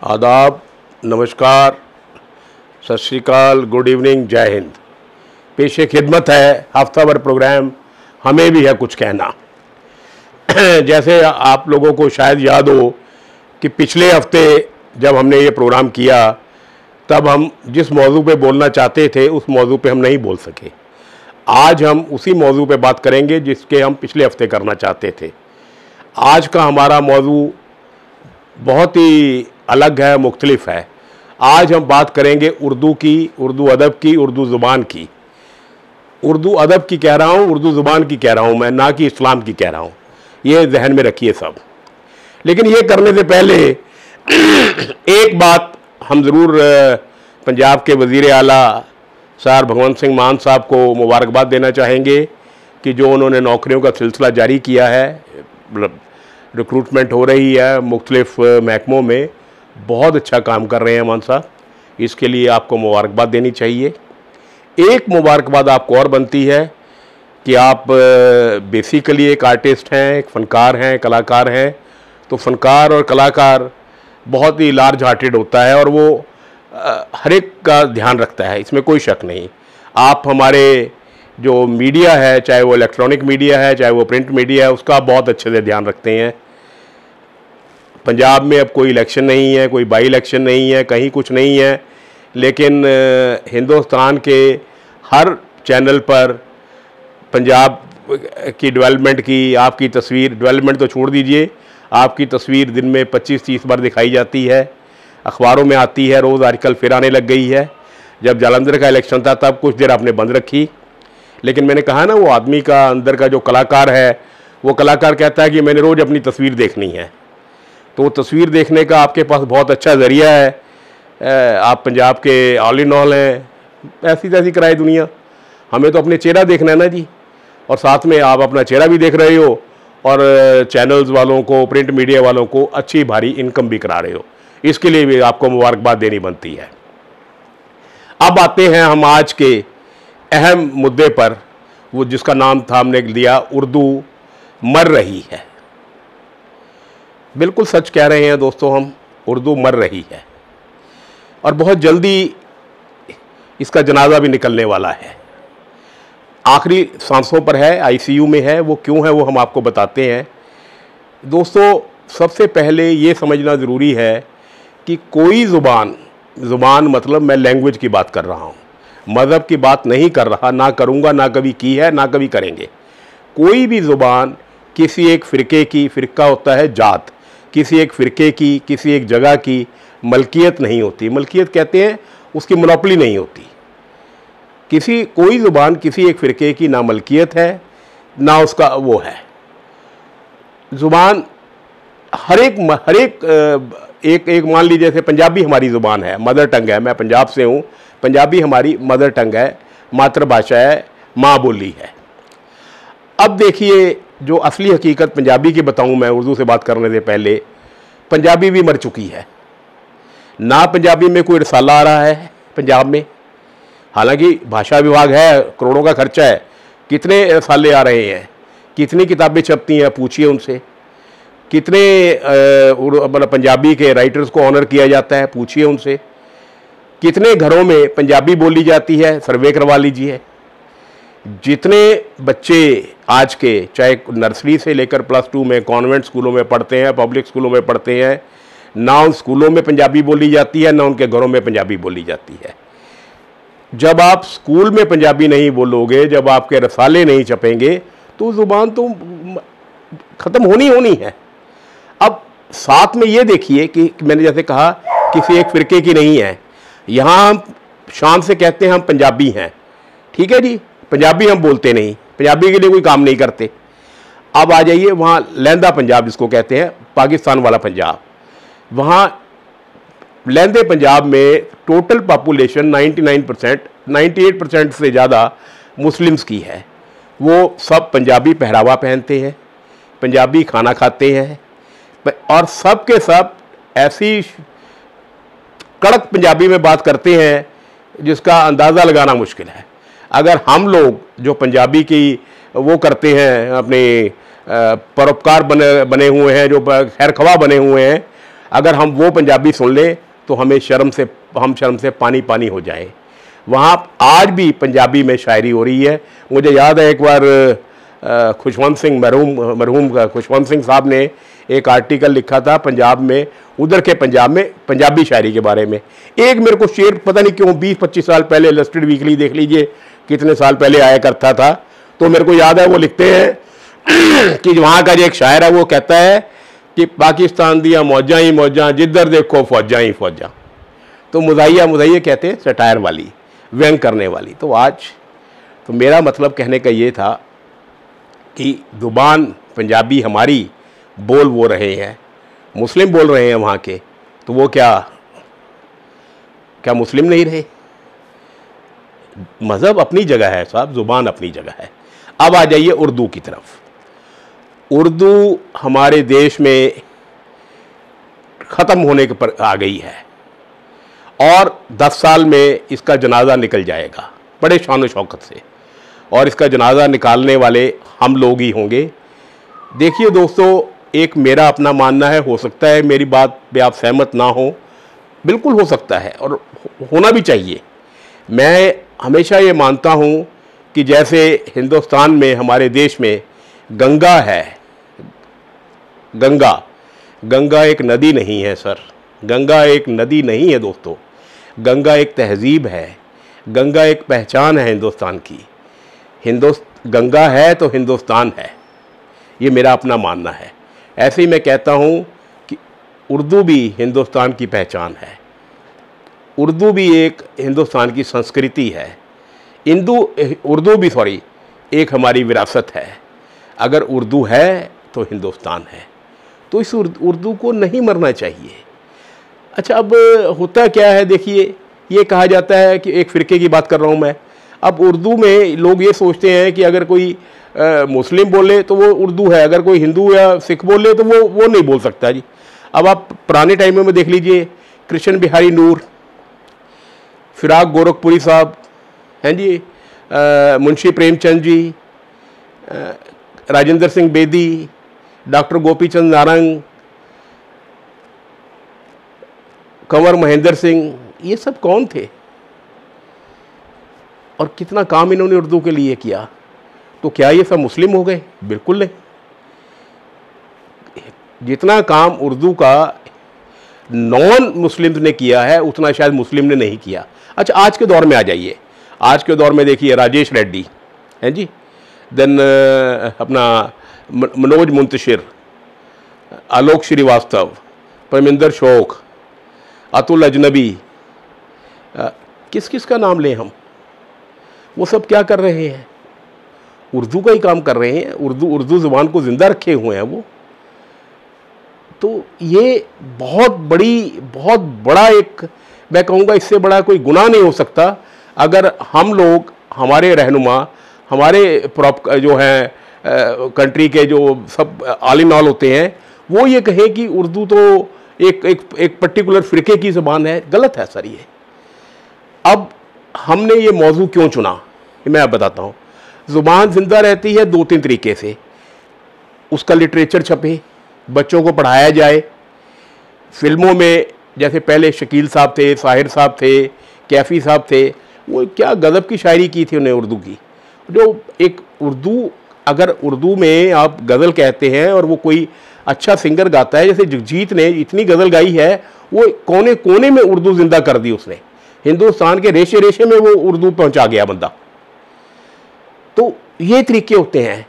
आदाब, नमस्कार, सत श्री अकाल, गुड इवनिंग, जय हिंद। पेशे खिदमत है हफ्ताभर प्रोग्राम हमें भी है कुछ कहना। जैसे आप लोगों को शायद याद हो कि पिछले हफ्ते जब हमने ये प्रोग्राम किया तब हम जिस मौजू पे बोलना चाहते थे उस मौजू पे हम नहीं बोल सके। आज हम उसी मौजू पे बात करेंगे जिसके हम पिछले हफ्ते करना चाहते थे। आज का हमारा मौजू बहुत ही अलग है, मुख्तलिफ है। आज हम बात करेंगे उर्दू की, उर्दू अदब की, उर्दू ज़ुबान की। उर्दू अदब की कह रहा हूँ, उर्दू ज़ुबान की कह रहा हूँ मैं, ना कि इस्लाम की कह रहा हूँ। ये जहन में रखिए सब। लेकिन ये करने से पहले एक बात हम ज़रूर पंजाब के वज़ीर आला सर भगवंत सिंह मान साहब को मुबारकबाद देना चाहेंगे कि जो उन्होंने नौकरियों का सिलसिला जारी किया है, रिक्रूटमेंट हो रही है मुख्तलिफ महकमों में। बहुत अच्छा काम कर रहे हैं मान साहब, इसके लिए आपको मुबारकबाद देनी चाहिए। एक मुबारकबाद आपको और बनती है कि आप बेसिकली एक आर्टिस्ट हैं, एक फ़नकार हैं, कलाकार हैं। तो फ़नकार और कलाकार बहुत ही लार्ज हार्टेड होता है और वो हर एक का ध्यान रखता है, इसमें कोई शक नहीं। आप हमारे जो मीडिया है, चाहे वो इलेक्ट्रॉनिक मीडिया है, चाहे वो प्रिंट मीडिया है, उसका बहुत अच्छे से ध्यान रखते हैं। पंजाब में अब कोई इलेक्शन नहीं है, कोई बाई इलेक्शन नहीं है, कहीं कुछ नहीं है, लेकिन हिंदुस्तान के हर चैनल पर पंजाब की डेवलपमेंट की आपकी तस्वीर, डेवलपमेंट तो छोड़ दीजिए, आपकी तस्वीर दिन में 25-30 बार दिखाई जाती है, अखबारों में आती है रोज़। आजकल फिर आने लग गई है। जब जालंधर का इलेक्शन था तब कुछ देर आपने बंद रखी, लेकिन मैंने कहा ना, वो आदमी का अंदर का जो कलाकार है, वो कलाकार कहता है कि मैंने रोज़ अपनी तस्वीर देखनी है। तो तस्वीर देखने का आपके पास बहुत अच्छा ज़रिया है। आप पंजाब के ऑल इन ऑल हैं, ऐसी तैसी कराए दुनिया। हमें तो अपने चेहरा देखना है ना जी, और साथ में आप अपना चेहरा भी देख रहे हो और चैनल्स वालों को, प्रिंट मीडिया वालों को अच्छी भारी इनकम भी करा रहे हो। इसके लिए भी आपको मुबारकबाद देनी बनती है। अब आते हैं हम आज के अहम मुद्दे पर, वो जिसका नाम था हमने दिया उर्दू मर रही है। बिल्कुल सच कह रहे हैं दोस्तों, हम उर्दू मर रही है और बहुत जल्दी इसका जनाजा भी निकलने वाला है। आखिरी सांसों पर है, आईसीयू में है। वो क्यों है वो हम आपको बताते हैं। दोस्तों, सबसे पहले ये समझना ज़रूरी है कि कोई ज़ुबान मतलब मैं लैंग्वेज की बात कर रहा हूँ, मज़हब की बात नहीं कर रहा, ना करूँगा, ना कभी की है, ना कभी करेंगे। कोई भी ज़ुबान किसी एक फ़िरके की, फ़िरका होता है जात, किसी एक फ़िरके की, किसी एक जगह की मलकियत नहीं होती। मलकियत कहते हैं उसकी मोनोपोली नहीं होती। कोई ज़ुबान किसी एक फ़िरके की ना मलकियत है, ना उसका वो है। ज़ुबान हर एक मान लीजिए जैसे पंजाबी हमारी ज़ुबान है, मदर टंग है। मैं पंजाब से हूँ, पंजाबी हमारी मदर टंग है, मातृभाषा है, माँ बोली है। अब देखिए, जो असली हकीकत पंजाबी की बताऊँ मैं उर्दू से बात करने से पहले, पंजाबी भी मर चुकी है ना। पंजाबी में कोई रसाला आ रहा है पंजाब में, हालांकि भाषा विभाग है, करोड़ों का खर्चा है, कितने रसाले आ रहे हैं, कितनी किताबें छपती हैं, पूछिए उनसे। कितने मतलब पंजाबी के राइटर्स को ऑनर किया जाता है, पूछिए उनसे। कितने घरों में पंजाबी बोली जाती है, सर्वे करवा लीजिए। जितने बच्चे आज के, चाहे नर्सरी से लेकर +2 में कॉन्वेंट स्कूलों में पढ़ते हैं, पब्लिक स्कूलों में पढ़ते हैं, ना उन स्कूलों में पंजाबी बोली जाती है, ना उनके घरों में पंजाबी बोली जाती है। जब आप स्कूल में पंजाबी नहीं बोलोगे, जब आपके रसाले नहीं छपेंगे, तो ज़ुबान तो ख़त्म होनी है। अब साथ में ये देखिए कि मैंने जैसे कहा किसी एक फ़िरके की नहीं है। यहाँ हम शान से कहते हैं हम पंजाबी हैं, ठीक है जी, पंजाबी हम बोलते नहीं, पंजाबी के लिए कोई काम नहीं करते। अब आ जाइए वहाँ लहंदा पंजाब जिसको कहते हैं, पाकिस्तान वाला पंजाब। वहाँ लहंदे पंजाब में टोटल पॉपुलेशन 98% से ज़्यादा मुस्लिम्स की है। वो सब पंजाबी पहरावा पहनते हैं, पंजाबी खाना खाते हैं, और सब के सब ऐसी कड़क पंजाबी में बात करते हैं जिसका अंदाज़ा लगाना मुश्किल है। अगर हम लोग जो पंजाबी की वो करते हैं, अपने परोपकार बने हुए हैं, जो खैर ख़वाह बने हुए हैं, अगर हम वो पंजाबी सुन लें तो हम शर्म से पानी पानी हो जाए। वहाँ आज भी पंजाबी में शायरी हो रही है। मुझे याद है एक बार खुशवंत सिंह मरहूम खुशवंत सिंह साहब ने एक आर्टिकल लिखा था पंजाब में, उधर के पंजाब में पंजाबी शायरी के बारे में। एक मेरे को शेर पता नहीं क्यों 20-25 साल पहले इलस्ट्रेटेड वीकली देख लीजिए कितने साल पहले आया करता था, तो मेरे को याद है वो लिखते हैं कि वहाँ का जो एक शायर है वो कहता है कि पाकिस्तान दिया मौजा ही मौजा जिधर देखो फौजा ही फौजा। तो मुज़ाहिया कहते हैं सटायर वाली, व्यंग करने वाली। तो आज तो मेरा मतलब कहने का ये था कि ज़ुबान पंजाबी हमारी बोल वो रहे हैं, मुस्लिम बोल रहे हैं वहाँ के, तो वो क्या मुस्लिम नहीं रहे? मज़हब अपनी जगह है साहब, ज़ुबान अपनी जगह है। अब आ जाइए उर्दू की तरफ। उर्दू हमारे देश में ख़त्म होने के पर आ गई है और 10 साल में इसका जनाजा निकल जाएगा बड़े शान शौकत से, और इसका जनाजा निकालने वाले हम लोग ही होंगे। देखिए दोस्तों, एक मेरा अपना मानना है, हो सकता है मेरी बात पे आप सहमत ना हो, बिल्कुल हो सकता है और होना भी चाहिए। मैं हमेशा ये मानता हूँ कि जैसे हिंदुस्तान में हमारे देश में गंगा है, गंगा एक नदी नहीं है सर, गंगा एक नदी नहीं है दोस्तों, गंगा एक तहज़ीब है, गंगा एक पहचान है हिंदुस्तान की। गंगा है तो हिंदुस्तान है, ये मेरा अपना मानना है। ऐसे ही मैं कहता हूँ कि उर्दू भी हिंदुस्तान की पहचान है, उर्दू भी एक हिंदुस्तान की संस्कृति है, उर्दू भी एक हमारी विरासत है। अगर उर्दू है तो हिंदुस्तान है, तो इस उर्दू को नहीं मरना चाहिए। अच्छा, अब होता क्या है, देखिए ये कहा जाता है कि एक फ़िरके की बात कर रहा हूँ मैं। अब उर्दू में लोग ये सोचते हैं कि अगर कोई मुस्लिम बोले तो वो उर्दू है, अगर कोई हिंदू या सिख बोले तो वो नहीं बोल सकता जी। अब आप पुराने टाइमों में देख लीजिए, कृष्ण बिहारी नूर, फिराक गोरखपुरी साहब हैं जी, मुंशी प्रेमचंद जी, राजेंद्र सिंह बेदी, डॉक्टर गोपीचंद नारंग, कंवर महेंद्र सिंह, ये सब कौन थे और कितना काम इन्होंने उर्दू के लिए किया? तो क्या ये सब मुस्लिम हो गए? बिल्कुल नहीं। जितना काम उर्दू का नॉन मुस्लिम ने किया है उतना शायद मुस्लिम ने नहीं किया। अच्छा, आज के दौर में आ जाइए। आज के दौर में देखिए राजेश रेड्डी हैं जी, देन अपना मनोज मुंतशिर, आलोक श्रीवास्तव, परमिंदर शोक, अतुल अजनबी, किस किस का नाम लें हम? वो सब क्या कर रहे हैं? उर्दू का ही काम कर रहे हैं, उर्दू ज़ुबान को ज़िंदा रखे हुए हैं वो। तो ये बहुत बड़ा एक, मैं कहूँगा इससे बड़ा कोई गुनाह नहीं हो सकता अगर हम लोग, हमारे रहनुमा, हमारे जो हैं कंट्री के जो सब ऑल इन ऑल होते हैं, वो ये कहें कि उर्दू तो एक पर्टिकुलर फ़िरके की ज़ुबान है। गलत है सर ये। अब हमने ये मौजू क्यों चुना मैं आप बताता हूँ। ज़ुबान ज़िंदा रहती है 2-3 तरीके से। उसका लिटरेचर छपे, बच्चों को पढ़ाया जाए, फिल्मों में जैसे पहले शकील साहब थे, साहिर साहब थे, कैफ़ी साहब थे, वो क्या गज़ब की शायरी की थी उन्हें उर्दू की। जो एक उर्दू, अगर उर्दू में आप गज़ल कहते हैं और वो कोई अच्छा सिंगर गाता है, जैसे जगजीत ने इतनी गज़ल गाई है, वो कोने कोने में उर्दू ज़िंदा कर दी उसने, हिंदुस्तान के रेशे रेशे में वो उर्दू पहुंचा गया बंदा। तो ये तरीके होते हैं।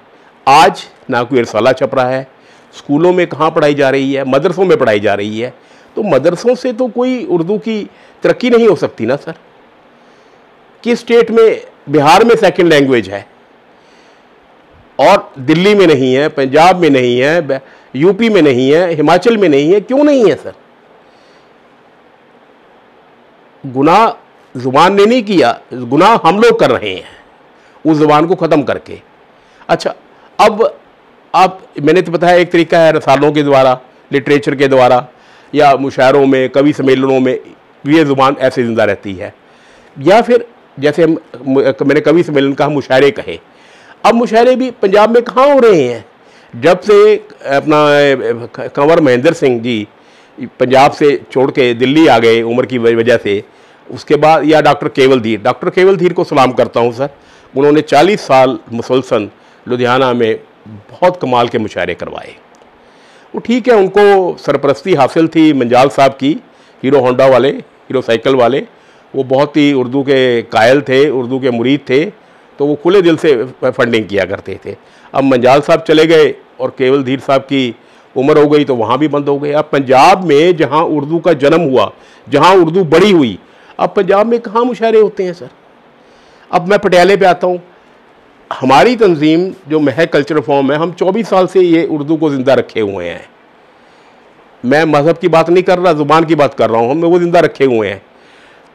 आज ना कोई रसाला छप रहा है, स्कूलों में कहाँ पढ़ाई जा रही है, मदरसों में पढ़ाई जा रही है। तो मदरसों से तो कोई उर्दू की तरक्की नहीं हो सकती ना सर। किस स्टेट में? बिहार में सेकंड लैंग्वेज है और दिल्ली में नहीं है, पंजाब में नहीं है, यूपी में नहीं है, हिमाचल में नहीं है। क्यों नहीं है सर? गुनाह ज़ुबान ने नहीं किया, गुनाह हम लोग कर रहे हैं उस ज़ुबान को ख़त्म करके। अच्छा, अब आप, मैंने तो बताया एक तरीका है रसालों के द्वारा, लिटरेचर के द्वारा, या मुशायरों में, कवि सम्मेलनों में ये ज़ुबान ऐसे ज़िंदा रहती है। या फिर जैसे मैंने कवि सम्मेलन कहा, मुशायरे कहे। अब मुशायरे भी पंजाब में कहाँ हो रहे हैं? जब से अपना कंवर महेंद्र सिंह जी पंजाब से छोड़ के दिल्ली आ गए उम्र की वजह से, उसके बाद, या डॉक्टर केवल धीर को सलाम करता हूँ सर। उन्होंने 40 साल मुसलसल लुधियाना में बहुत कमाल के मुशायरे करवाए। वो ठीक है, उनको सरपरस्ती हासिल थी मंजाल साहब की, हीरो होंडा वाले, हीरो साइकिल वाले। वो बहुत ही उर्दू के कायल थे, उर्दू के मुरीद थे, तो वो खुले दिल से फंडिंग किया करते थे। अब मंजाल साहब चले गए और केवल धीर साहब की उम्र हो गई तो वहाँ भी बंद हो गए। अब पंजाब में जहाँ उर्दू का जन्म हुआ, जहाँ उर्दू बड़ी हुई, अब पंजाब में कहाँ मुशायरे होते हैं सर। अब मैं पटियाले पे आता हूँ, हमारी तंजीम जो महक कल्चरल फॉर्म है, हम 24 साल से ये उर्दू को ज़िंदा रखे हुए हैं। मैं मज़हब की बात नहीं कर रहा, ज़ुबान की बात कर रहा हूँ, हम वो ज़िंदा रखे हुए हैं।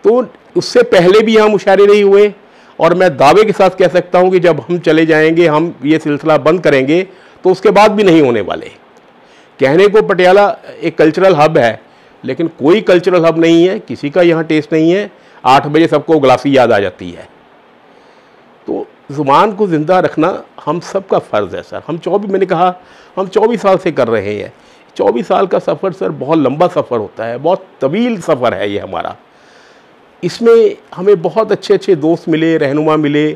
तो उससे पहले भी यहाँ मुशायरे नहीं हुए, और मैं दावे के साथ कह सकता हूँ कि जब हम चले जाएंगे, हम ये सिलसिला बंद करेंगे, तो उसके बाद भी नहीं होने वाले। कहने को पटियाला एक कल्चरल हब है, लेकिन कोई कल्चरल हब नहीं है, किसी का यहाँ टेस्ट नहीं है। 8 बजे सबको ग्लासी याद आ जाती है। तो ज़ुबान को ज़िंदा रखना हम सब का फ़र्ज़ है सर। मैंने कहा हम 24 साल से कर रहे हैं। 24 साल का सफ़र सर बहुत लंबा सफ़र होता है, बहुत तवील सफ़र है ये हमारा। इसमें हमें बहुत अच्छे अच्छे दोस्त मिले, रहनुमा मिले,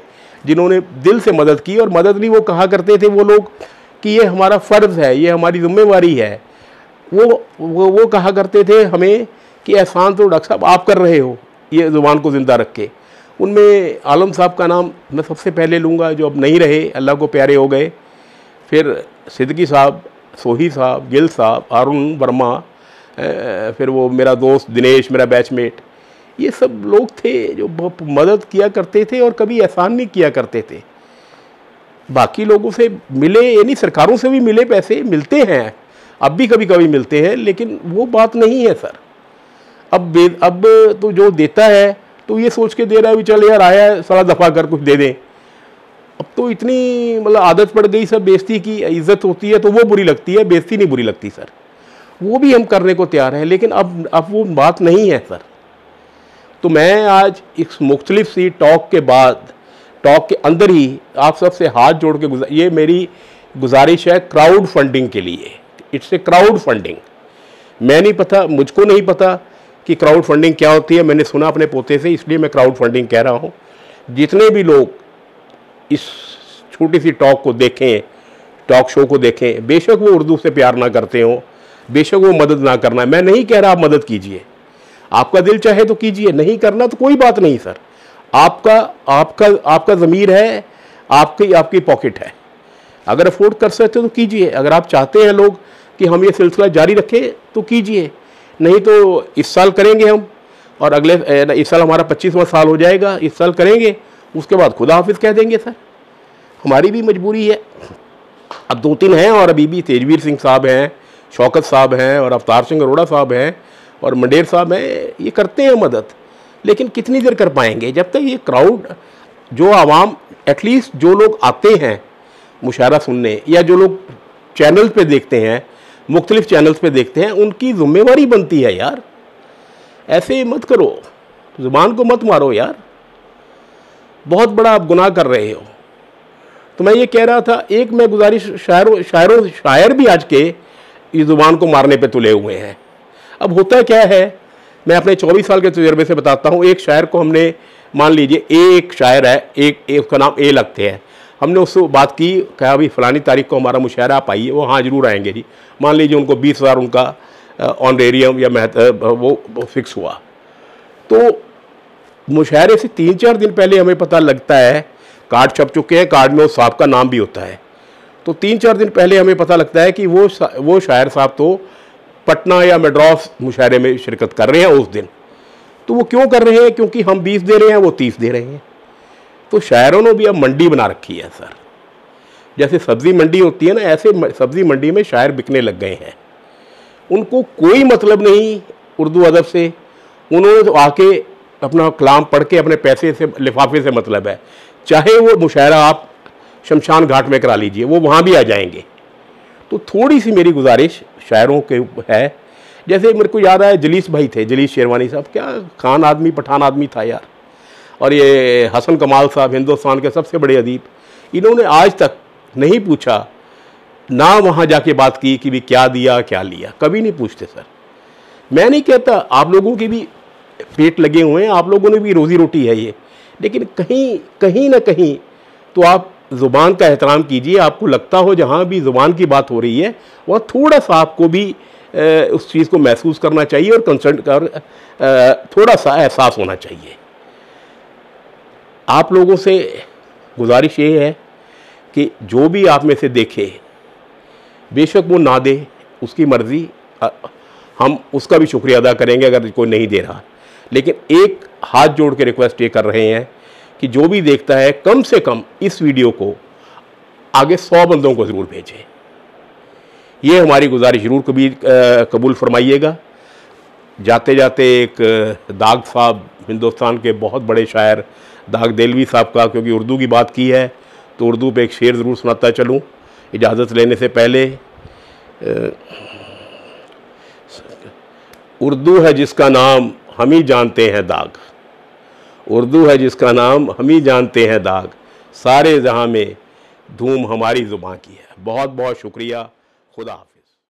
जिन्होंने दिल से मदद की। और मदद नहीं, वो कहा करते थे वो लोग कि ये हमारा फ़र्ज़ है, ये हमारी ज़िम्मेवारी है। वो कहा करते थे हमें कि एहसान तो डॉक्टर साहब आप कर रहे हो ये ज़ुबान को ज़िंदा रख के। उनमें आलम साहब का नाम मैं सबसे पहले लूँगा, जो अब नहीं रहे, अल्लाह को प्यारे हो गए। फिर सिद्दीकी साहब, सोही साहब, गिल साहब, हारून वर्मा, फिर वो मेरा दोस्त दिनेश, मेरा बैचमेट, ये सब लोग थे जो बहुत मदद किया करते थे और कभी एहसान नहीं किया करते थे। बाकी लोगों से मिले, यानी सरकारों से भी मिले, पैसे मिलते हैं, अब भी कभी कभी मिलते हैं, लेकिन वो बात नहीं है सर। अब तो जो देता है तो ये सोच के दे रहा है भी चल यार आया है, सारा दफ़ा कर कुछ दे दें। अब तो इतनी मतलब आदत पड़ गई सब, बेइज्जती की इज़्ज़त होती है तो वो बुरी लगती है, बेइज्जती नहीं बुरी लगती सर। वो भी हम करने को तैयार हैं, लेकिन अब वो बात नहीं है सर। तो मैं आज इस मुख्तलिफ सी टॉक के बाद, टॉक के अंदर ही आप सबसे हाथ जोड़ के ये मेरी गुजारिश है क्राउड फंडिंग के लिए। It's a crowd funding. मैं नहीं पता, मुझको नहीं पता कि क्राउड फंडिंग क्या होती है, मैंने सुना अपने पोते से, इसलिए मैं क्राउड फंडिंग कह रहा हूँ। जितने भी लोग इस छोटी सी टॉक को देखें, टॉक शो को देखें, बेशक वो उर्दू से प्यार ना करते हों, बेशक वो मदद ना करना, मैं नहीं कह रहा आप मदद कीजिए, आपका दिल चाहे तो कीजिए, नहीं करना तो कोई बात नहीं सर। आपका ज़मीर है, आपकी पॉकेट है, अगर अफोर्ड कर सकते हो तो कीजिए। अगर आप चाहते हैं लोग कि हम ये सिलसिला जारी रखें तो कीजिए, नहीं तो इस साल करेंगे हम, और इस साल हमारा 25वां साल हो जाएगा, इस साल करेंगे, उसके बाद खुदा हाफिज़ कह देंगे सर। हमारी भी मजबूरी है। अब 2-3 हैं, और अभी भी तेजवीर सिंह साहब हैं, शौकत साहब हैं, और अवतार सिंह अरोड़ा साहब हैं, और मंडेर साहब हैं, ये करते हैं मदद, लेकिन कितनी देर कर पाएंगे जब तक ये क्राउड, जो आवाम, एटलीस्ट जो लोग आते हैं मुशायरा सुनने, या जो लोग चैनल पे देखते हैं, मुख्तलिफ चैनल्स पे देखते हैं, उनकी ज़िम्मेवारी बनती है यार। ऐसे मत करो, ज़ुबान को मत मारो यार, बहुत बड़ा आप गुनाह कर रहे हो। तो मैं ये कह रहा था, एक मैं गुजारिश, शायर भी आज के इस ज़ुबान को मारने पे तुले हुए हैं। अब होता क्या है, मैं अपने 24 साल के तजुर्बे से बताता हूँ। एक शायर को हमने, मान लीजिए एक शायर है, एक उसका नाम ए लगते हैं, हमने उससे बात की, कहा भाई फ़लानी तारीख को हमारा मुशायरा आप आइए, वो हाँ ज़रूर आएंगे जी। मान लीजिए उनको 20,000 उनका ऑनरेरियम या वो फिक्स हुआ। तो मुशायरे से 3-4 दिन पहले हमें पता लगता है, कार्ड छप चुके हैं, कार्ड में उस साहब का नाम भी होता है, तो 3-4 दिन पहले हमें पता लगता है कि वो शायर साहब तो पटना या मद्रास मुशायरे में शिरकत कर रहे हैं उस दिन। तो वो क्यों कर रहे हैं? क्योंकि हम 20 दे रहे हैं, वो 30 दे रहे हैं। तो शायरों ने भी अब मंडी बना रखी है सर। जैसे सब्ज़ी मंडी होती है ना, ऐसे सब्ज़ी मंडी में शायर बिकने लग गए हैं। उनको कोई मतलब नहीं उर्दू अदब से, उन्होंने तो आके अपना कलाम पढ़ के अपने पैसे से, लिफाफे से मतलब है। चाहे वो मुशायरा आप शमशान घाट में करा लीजिए, वो वहाँ भी आ जाएंगे। तो थोड़ी सी मेरी गुजारिश शायरों के है। जैसे मेरे को याद आया, जलीस भाई थे, जलीस शेरवानी साहब, क्या खान आदमी, पठान आदमी था यार। और ये हसन कमाल साहब, हिंदुस्तान के सबसे बड़े अदीब, इन्होंने आज तक नहीं पूछा, ना वहाँ जाके बात की कि भी क्या दिया क्या लिया, कभी नहीं पूछते सर। मैं नहीं कहता, आप लोगों के भी पेट लगे हुए हैं, आप लोगों ने भी रोज़ी रोटी है ये, लेकिन कहीं ना कहीं तो आप ज़ुबान का एहतराम कीजिए। आपको लगता हो जहाँ भी ज़ुबान की बात हो रही है वहाँ थोड़ा सा आपको भी उस चीज़ को महसूस करना चाहिए और कंसर्न कर थोड़ा सा एहसास होना चाहिए। आप लोगों से गुजारिश ये है कि जो भी आप में से देखे, बेशक वो ना दे, उसकी मर्ज़ी, हम उसका भी शुक्रिया अदा करेंगे अगर कोई नहीं दे रहा, लेकिन एक हाथ जोड़ के रिक्वेस्ट ये कर रहे हैं कि जो भी देखता है कम से कम इस वीडियो को आगे 100 बंदों को ज़रूर भेजें। ये हमारी गुजारिश ज़रूर कबूल फरमाइएगा। जाते जाते एक दाग साहब, हिंदुस्तान के बहुत बड़े शायर दाग देलवी साहब का, क्योंकि उर्दू की बात की है तो उर्दू पे एक शेर ज़रूर सुनाता चलूँ इजाज़त लेने से पहले। उर्दू है जिसका नाम हम ही जानते हैं दाग, उर्दू है जिसका नाम हम ही जानते हैं दाग, सारे जहां में धूम हमारी ज़ुबान की है। बहुत बहुत शुक्रिया। खुदा हाफ़िज़।